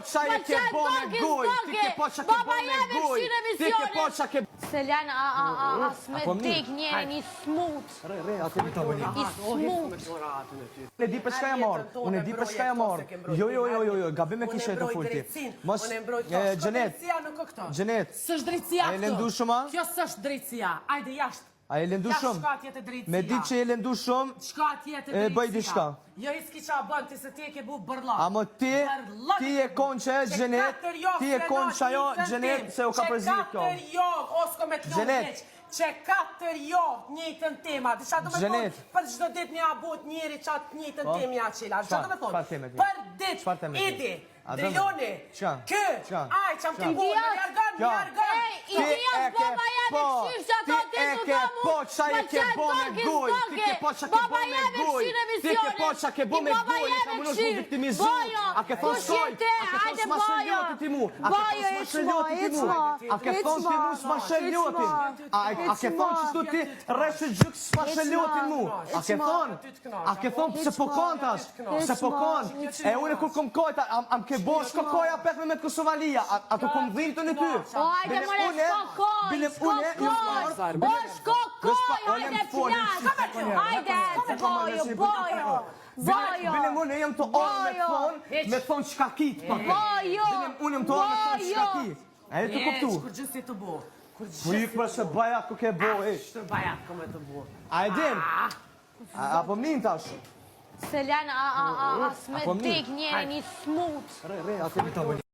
qa e ke bo me goj, ti ke po qa ke bo me goj, ti ke po qa ke... Seljan, as me dik njerin i smut. Ate mi të bëni. I smut. Unë e di për shka ja marë, unë e di për shka ja marë. Jo, gabim e kishe të fulti. Mos, Gjenet, S'është drejtësia a e lëndu shumë? Kjo s'është drejtësia. Ajde jashtë. A e lëndu shumë? Shka tjetë drejtësia. Me di që e lëndu shumë, Shka tjetë e bëj di shka. Jo i s'ki qa bën, ti se ti e ke bu bërlak. Amo ti e konë që e Gjenet, ti e konë që ajo Gjenet se u ka përzirë kjo. Që 4 javë, osko me t'lo veç. Që 4 javë njëjtën tema. Disha do me thonë, për çdo ditë një abut njëri qatë njëjtën temi a qila. Disha do me thonë, për ditë, idi, Driloni, kë, aj, qam të bu, me jargon. I dhijat baba jam e këshirë që ato të të do mu, qa e ke bo me goj, ti ke po qa ke bo me goj, ti ke po qa ke bo me goj, ka më nështu viktimizu, a ke thonë shkoj, a ke thonë s'ma shëllotit ti mu, a ke thonë s'ma shëllotit, a ke thonë që stu ti reshë gjyk s'ma shëllotit mu, a ke thonë pëse po kontash, pëse po kont, e une kur kom kojta, am ke bo shko koja pekme me të Kosovalia, a të kom dhimë të në ty. O, hajde mërë, shko koj, hajde flas, hajde, bojo. Bile unë jem të orë me thonë qka kitë, unë jem të orë me thonë qka kitë. A e të kuptu? Kur gjësi të bo. Po i për se bajat ku ke bo, e. Shtër bajat ku me të bo. A e din? Apo mnin tash? Seljan, as me dik njerin i smut. Ate mi të bëni.